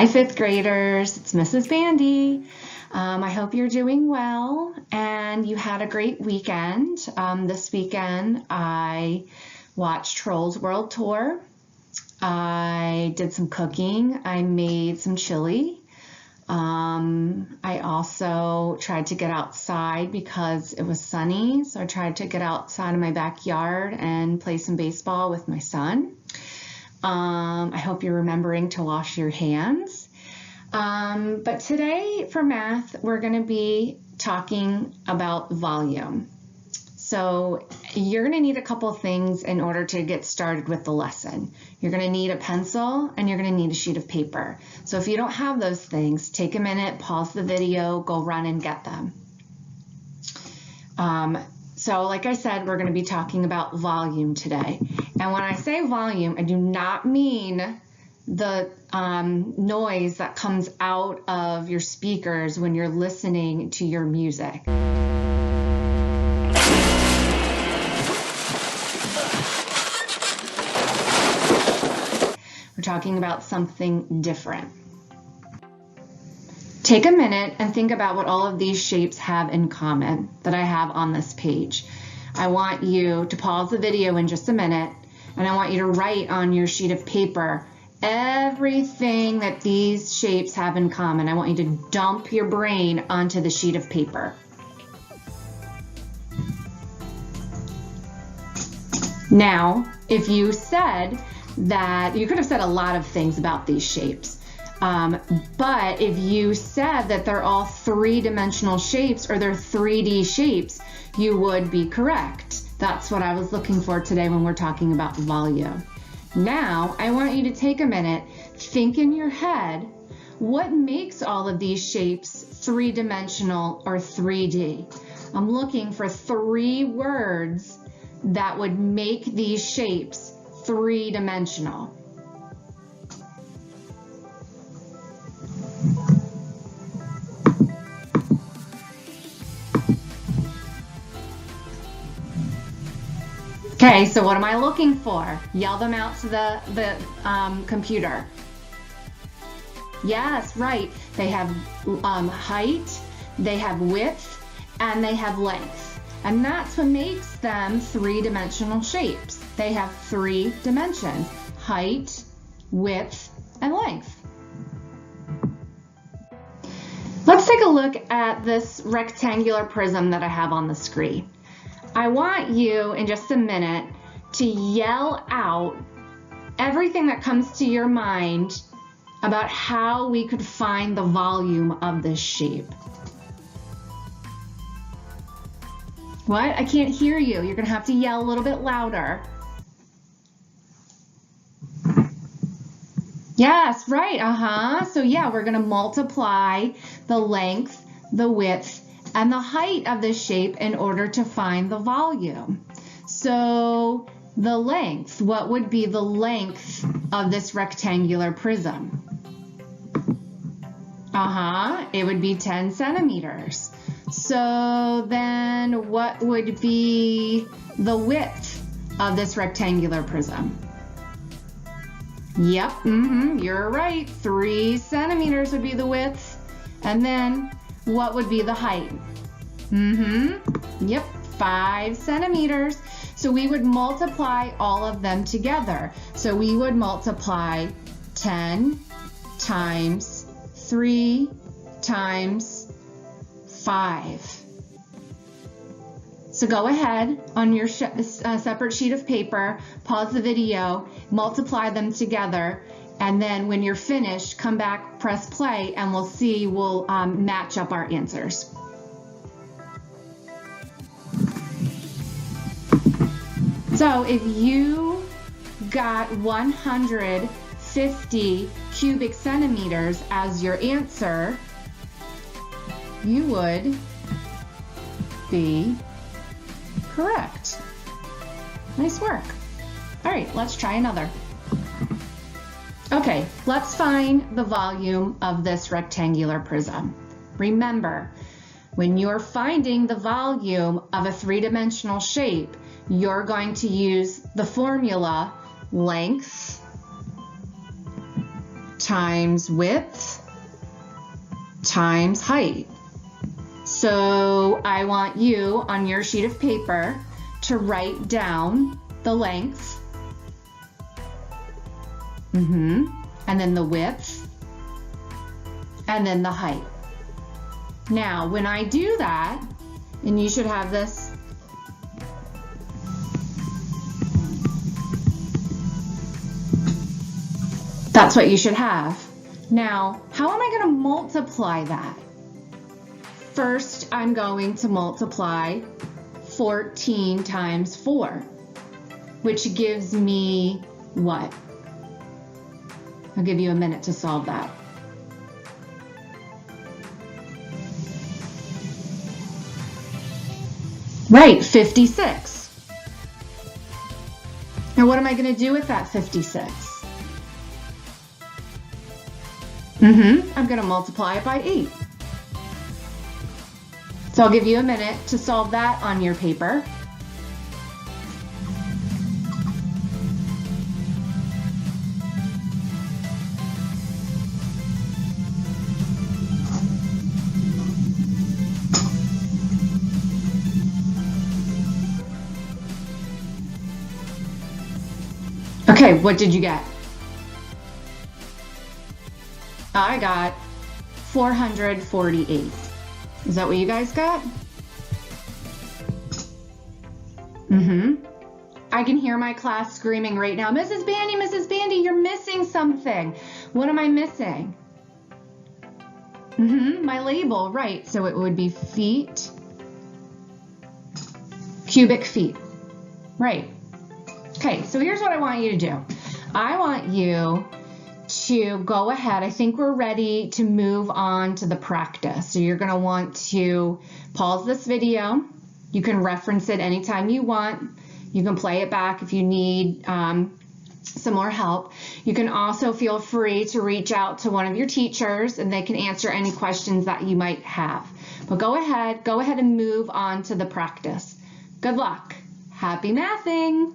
Hi, fifth graders. It's Mrs. Bandy. I hope you're doing well and you had a great weekend. This weekend, I watched Trolls World Tour. I did some cooking. I made some chili. I also tried to get outside because it was sunny. So I tried to get outside in my backyard and play some baseball with my son. I hope you're remembering to wash your hands. But today for math, we're going to be talking about volume. So you're going to need a couple of things in order to get started with the lesson. You're going to need a pencil and you're going to need a sheet of paper. So if you don't have those things, take a minute, pause the video, go run and get them. So like I said, we're going to be talking about volume today. And when I say volume, I do not mean the noise that comes out of your speakers when you're listening to your music. We're talking about something different. Take a minute and think about what all of these shapes have in common that I have on this page. I want you to pause the video in just a minute, and I want you to write on your sheet of paper everything that these shapes have in common. I want you to dump your brain onto the sheet of paper. Now, if you said that, you could have said a lot of things about these shapes. But if you said that they're all three-dimensional shapes or they're 3D shapes, you would be correct. That's what I was looking for today when we're talking about volume. Now, I want you to take a minute, think in your head, what makes all of these shapes three-dimensional or 3D? I'm looking for 3 words that would make these shapes three-dimensional. Okay, so what am I looking for? Yell them out to the computer. Yes, right. They have height, they have width, and they have length. And that's what makes them three-dimensional shapes. They have 3 dimensions: height, width, and length. Let's take a look at this rectangular prism that I have on the screen. I want you in just a minute to yell out everything that comes to your mind about how we could find the volume of this shape. What? I can't hear you. You're going to have to yell a little bit louder. Yes, right. So yeah, we're going to multiply the length, the width, and the height of the shape in order to find the volume. So the length, what would be the length of this rectangular prism? It would be 10 centimeters. So then what would be the width of this rectangular prism? Yep, you're right. 3 centimeters would be the width. And then what would be the height? Yep, 5 centimeters. So we would multiply all of them together. So we would multiply 10 times 3 times 5. So go ahead on your separate sheet of paper, pause the video, multiply them together, and then when you're finished, come back, press play, and we'll match up our answers. So if you got 150 cubic centimeters as your answer, you would be correct. Nice work. All right, let's try another. Okay, let's find the volume of this rectangular prism. Remember, when you're finding the volume of a three-dimensional shape, you're going to use the formula length times width times height. So I want you on your sheet of paper to write down the length, and then the width, and then the height. Now, when I do that, and you should have this, that's what you should have. Now, how am I going to multiply that? First, I'm going to multiply 14 times 4, which gives me what? I'll give you a minute to solve that. Right, 56. Now what am I going to do with that 56? I'm going to multiply it by 8. So I'll give you a minute to solve that on your paper. Okay, what did you get? I got 448. Is that what you guys got? I can hear my class screaming right now, Mrs. Bandy, you're missing something. What am I missing? My label, right. So it would be feet, cubic feet, right. Okay, so here's what I want you to do. I want you to go ahead. I think we're ready to move on to the practice. So you're going to want to pause this video. You can reference it anytime you want. You can play it back if you need some more help. You can also feel free to reach out to one of your teachers and they can answer any questions that you might have. But go ahead and move on to the practice. Good luck. Happy mathing.